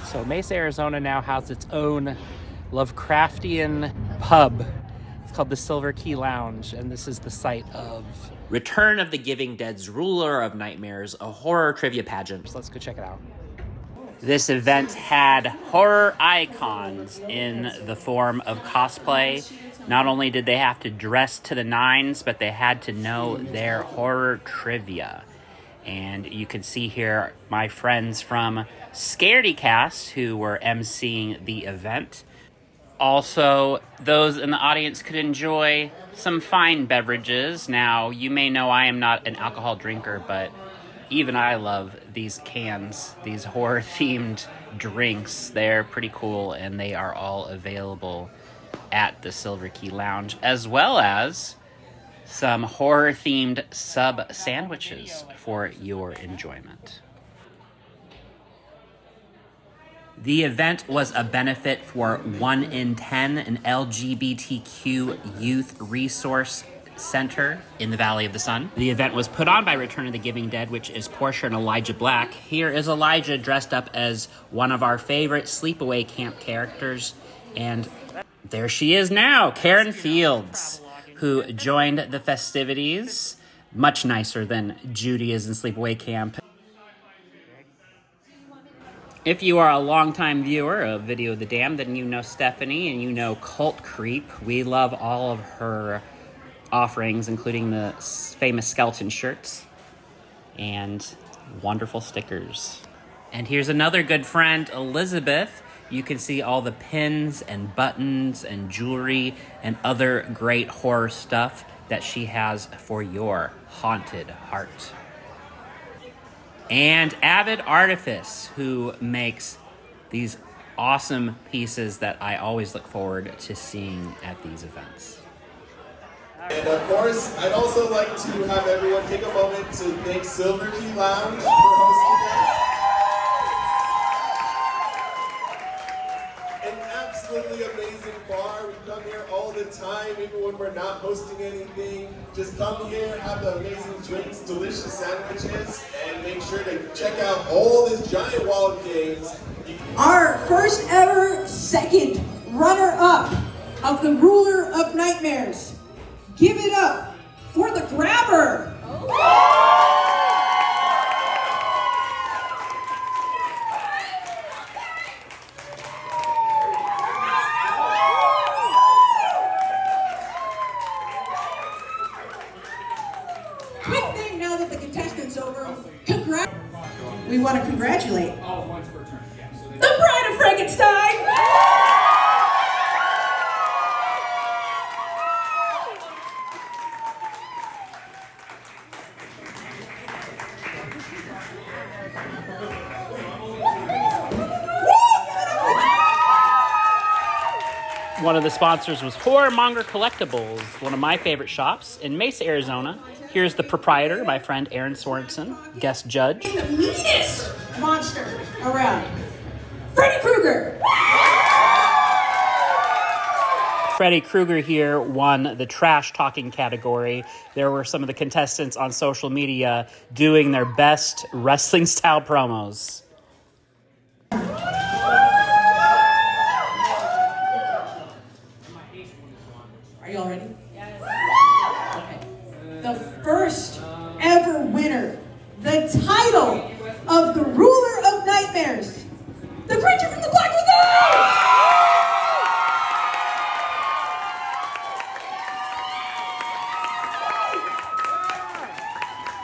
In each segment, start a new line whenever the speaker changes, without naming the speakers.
So Mesa, Arizona now has its own Lovecraftian pub. It's called the Silver Key Lounge, and this is the site of Return of the Giving Dead's Ruler of Nightmares, a horror trivia pageant. So let's go check it out. This event had horror icons in the form of cosplay. Not only did they have to dress to the nines, but they had to know their horror trivia. And you can see here my friends from ScaredyCast who were emceeing the event. Also, those in the audience could enjoy some fine beverages. Now, you may know I am not an alcohol drinker, but even I love these cans, these horror-themed drinks. They're pretty cool, and they are all available at the Silver Key Lounge, as well as some horror-themed sub sandwiches for your enjoyment. The event was a benefit for 1 in 10, an LGBTQ youth resource center in the Valley of the Sun. The event was put on by Return of the Giving Dead, which is Portia and Elijah Black. Here is Elijah dressed up as one of our favorite Sleepaway Camp characters, and there she is now, Karen Fields, who joined the festivities. Much nicer than Judy is in Sleepaway Camp. If you are a longtime viewer of Video of the Damned, then you know Stephanie and you know Cult Creep. We love all of her offerings, including the famous skeleton shirts and wonderful stickers. And here's another good friend, Elizabeth. You can see all the pins and buttons and jewelry and other great horror stuff that she has for your haunted heart. And Avid Artifice, who makes these awesome pieces that I always look forward to seeing at these events.
And of course, I'd also like to have everyone take a moment to thank Silver Key Lounge for hosting us. An absolutely amazing bar. We come here all the time, even when we're not hosting anything. Just come here, have the amazing drinks, delicious sandwiches, and make sure to check out all this giant wall of games.
Our first ever second runner-up of the Ruler of Nightmares. Give it up for the Grabber. Quick thing now that the contestant's over. We want to congratulate the Bride of Frankenstein.
One of the sponsors was Horrormonger Collectibles, one of my favorite shops in Mesa, Arizona. Here's the proprietor, my friend Aaron Sorensen, guest judge.
The meanest monster around, Freddy Krueger.
Freddy Krueger here won the trash talking category. There were some of the contestants on social media doing their best wrestling style promos.
Are you all ready? Yes. Okay. The first ever winner, the title of the Ruler of Nightmares, the creature from the Black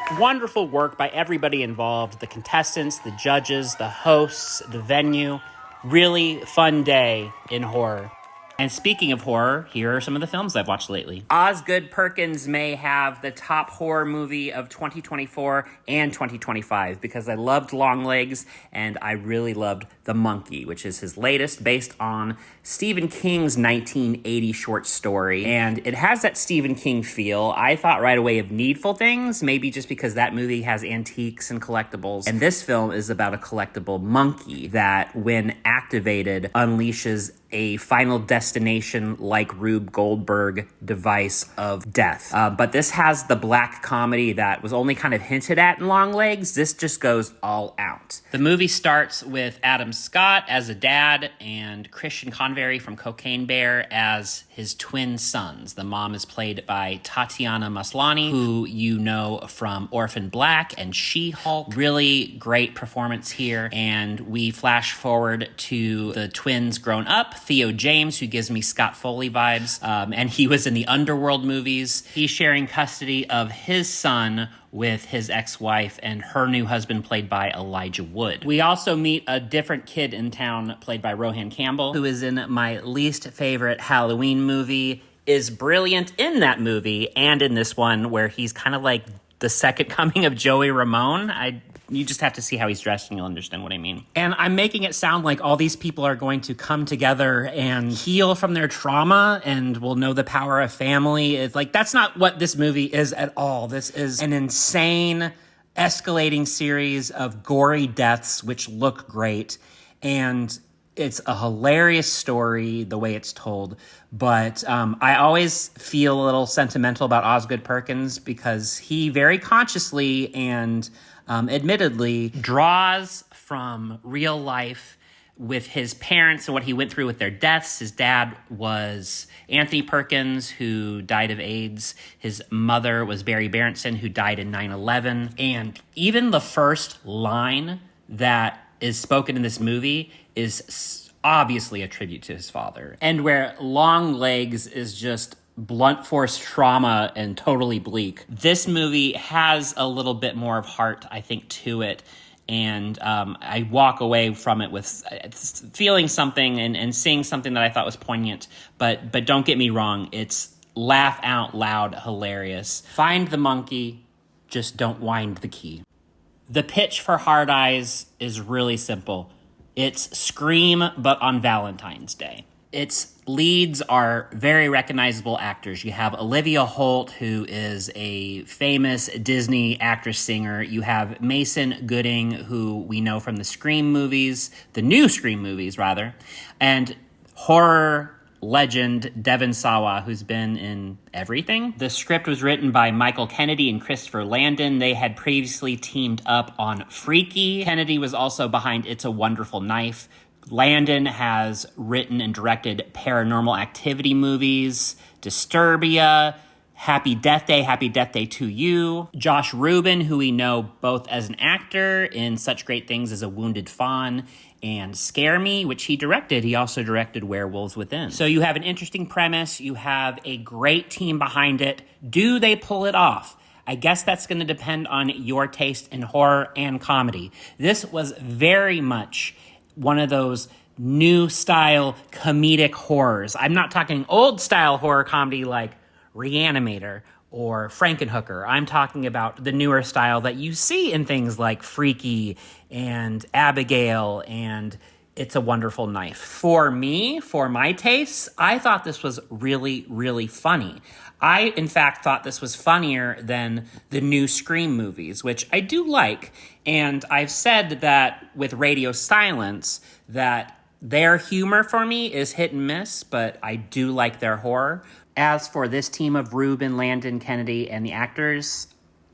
Lagoon!
Wonderful work by everybody involved, the contestants, the judges, the hosts, the venue. Really fun day in horror. And speaking of horror, here are some of the films I've watched lately. Osgood Perkins may have the top horror movie of 2024 and 2025 because I loved Longlegs and I really loved The Monkey, which is his latest based on Stephen King's 1980 short story. And it has that Stephen King feel. I thought right away of Needful Things, maybe just because that movie has antiques and collectibles. And this film is about a collectible monkey that, when activated, unleashes a final destination like Rube Goldberg device of death. But this has the black comedy that was only kind of hinted at in Longlegs. This just goes all out. The movie starts with Adam Scott as a dad and Christian Convery from Cocaine Bear as his twin sons. The mom is played by Tatiana Maslany, who you know from Orphan Black and She-Hulk. Really great performance here. And we flash forward to the twins grown up. Theo James, who gives me Scott Foley vibes, and he was in the Underworld movies. He's sharing custody of his son with his ex-wife and her new husband, played by Elijah Wood. We also meet a different kid in town, played by Rohan Campbell, who is in my least favorite Halloween movie, is brilliant in that movie and in this one, where he's kind of like the second coming of Joey Ramone. You just have to see how he's dressed and you'll understand what I mean. And I'm making it sound like all these people are going to come together and heal from their trauma and will know the power of family. It's like, that's not what this movie is at all. This is an insane, escalating series of gory deaths, which look great. And it's a hilarious story, the way it's told. But I always feel a little sentimental about Osgood Perkins because he very consciously and admittedly draws from real life with his parents and what he went through with their deaths. His dad was Anthony Perkins, who died of AIDS. His mother was Barry Berenson, who died in 9/11. And even the first line that is spoken in this movie is obviously a tribute to his father. And where Longlegs is just blunt force trauma and totally bleak, this movie has a little bit more of heart, I think, to it. And I walk away from it with feeling something and seeing something that I thought was poignant. But don't get me wrong, it's laugh out loud hilarious. Find the monkey, just don't wind the key. The pitch for Hard Eyes is really simple. It's Scream, but on Valentine's Day. Its leads are very recognizable actors. You have Olivia Holt, who is a famous Disney actress-singer. You have Mason Gooding, who we know from the Scream movies, the new Scream movies, rather, and horror legend Devon Sawa, who's been in everything. The script was written by Michael Kennedy and Christopher Landon. They had previously teamed up on Freaky. Kennedy was also behind It's a Wonderful Knife. Landon has written and directed Paranormal Activity movies, Disturbia, Happy Death Day to You. Josh Rubin, who we know both as an actor in such great things as A Wounded Fawn and Scare Me, which he directed. He also directed Werewolves Within. So you have an interesting premise. You have a great team behind it. Do they pull it off? I guess that's going to depend on your taste in horror and comedy. This was very much one of those new style comedic horrors. I'm not talking old style horror comedy like Reanimator or Frankenhooker. I'm talking about the newer style that you see in things like Freaky and Abigail and It's a Wonderful Knife. For me, for my tastes, I thought this was really, really funny. I, in fact, thought this was funnier than the new Scream movies, which I do like. And I've said that with Radio Silence, that their humor for me is hit and miss, but I do like their horror. As for this team of Rubin, Landon, Kennedy, and the actors,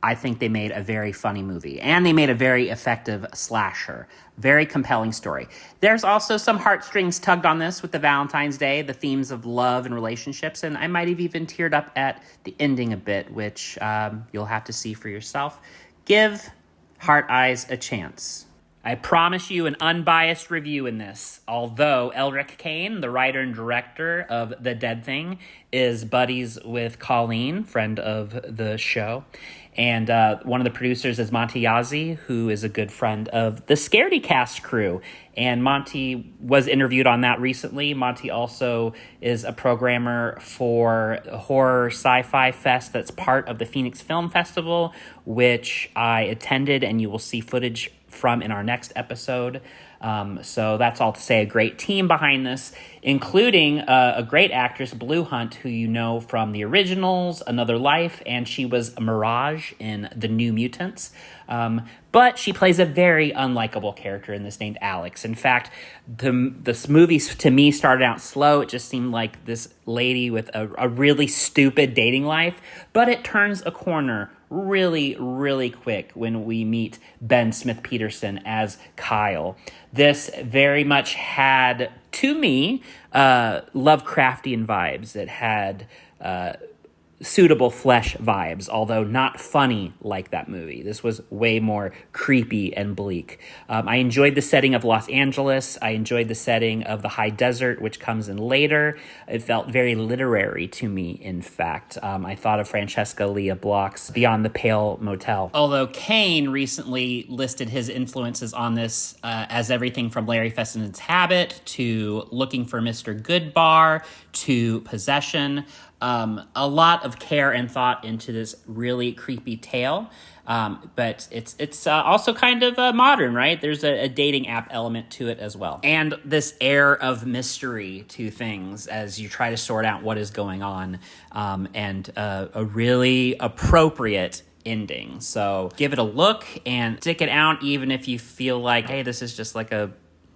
I think they made a very funny movie. And they made a very effective slasher. Very compelling story. There's also some heartstrings tugged on this with the Valentine's Day, the themes of love and relationships, and I might have even teared up at the ending a bit, which you'll have to see for yourself. Give Heart Eyes a chance. I promise you an unbiased review in this, although Elric Kane, the writer and director of The Dead Thing, is buddies with Colleen, friend of the show. And one of the producers is Monty Yazzie, who is a good friend of the Scaredy Cast crew. And Monty was interviewed on that recently. Monty also is a programmer for a horror sci-fi fest that's part of the Phoenix Film Festival, which I attended, and you will see footage from in our next episode. So that's all to say, a great team behind this, including a great actress, Blue Hunt, who you know from the originals, Another Life, and she was Mirage in The New Mutants. But she plays a very unlikable character in this named Alex. In fact, this movie to me started out slow. It just seemed like this lady with a really stupid dating life, but it turns a corner really, really quick when we meet Ben Smith-Peterson as Kyle. This very much had, to me, Lovecraftian vibes. It had suitable flesh vibes, although not funny like that movie. This was way more creepy and bleak. I enjoyed the setting of Los Angeles. I enjoyed the setting of the high desert, which comes in later. It felt very literary to me, in fact. I thought of Francesca Leah Bloch's Beyond the Pale Motel. Although Kane recently listed his influences on this as everything from Larry Fessenden's Habit to Looking for Mr. Goodbar to Possession. A lot of care and thought into this really creepy tale, but it's also kind of modern, right? There's a dating app element to it as well. And this air of mystery to things as you try to sort out what is going on, and a really appropriate ending. So give it a look and stick it out, even if you feel like, hey, this is just like a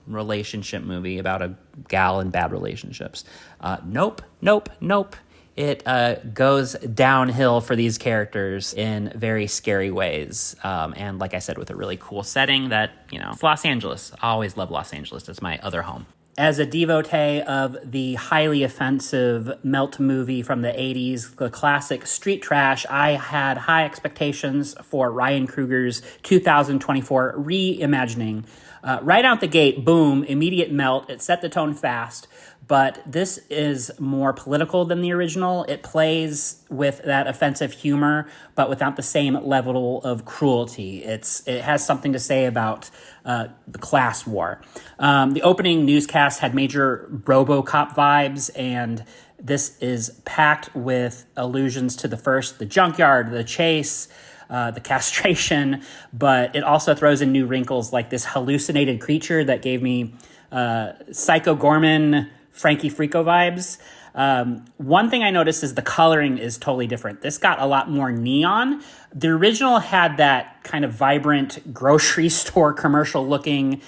relationship movie about a gal in bad relationships. Nope. It goes downhill for these characters in very scary ways. And like I said, with a really cool setting that, it's Los Angeles. I always love Los Angeles. It's my other home. As a devotee of the highly offensive Melt movie from the 80s, the classic Street Trash, I had high expectations for Ryan Coogler's 2024 reimagining. Right out the gate, boom, immediate melt. It set the tone fast. But this is more political than the original. It plays with that offensive humor, but without the same level of cruelty. It has something to say about the class war. The opening newscast had major RoboCop vibes, and this is packed with allusions to the first, the junkyard, the chase, the castration, but it also throws in new wrinkles like this hallucinated creature that gave me Psycho Gorman, Frankie Frico vibes. One thing I noticed is the coloring is totally different. This got a lot more neon. The original had that kind of vibrant grocery store commercial looking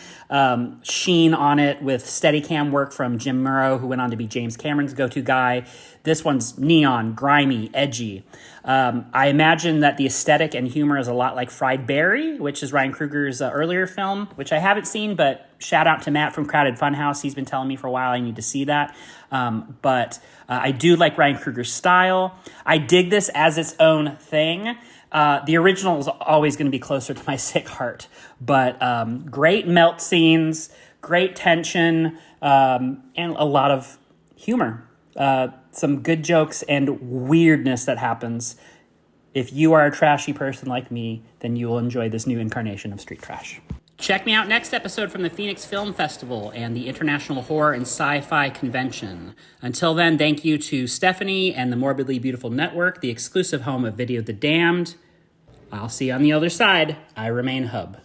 sheen on it with Steadicam work from Jim Murrow, who went on to be James Cameron's go-to guy. This one's neon, grimy, edgy. I imagine that the aesthetic and humor is a lot like Fried Berry, which is Ryan Coogler's earlier film, which I haven't seen, but shout out to Matt from Crowded Funhouse. He's been telling me for a while I need to see that. But I do like Ryan Coogler's style. I dig this as its own thing. The original is always going to be closer to my sick heart, but great melt scenes, great tension, and a lot of humor. Some good jokes and weirdness that happens. If you are a trashy person like me, then you will enjoy this new incarnation of Street Trash. Check me out next episode from the Phoenix Film Festival and the International Horror and Sci-Fi Convention. Until then, thank you to Stephanie and the Morbidly Beautiful Network, the exclusive home of Video the Damned. I'll see you on the other side. I remain Hub.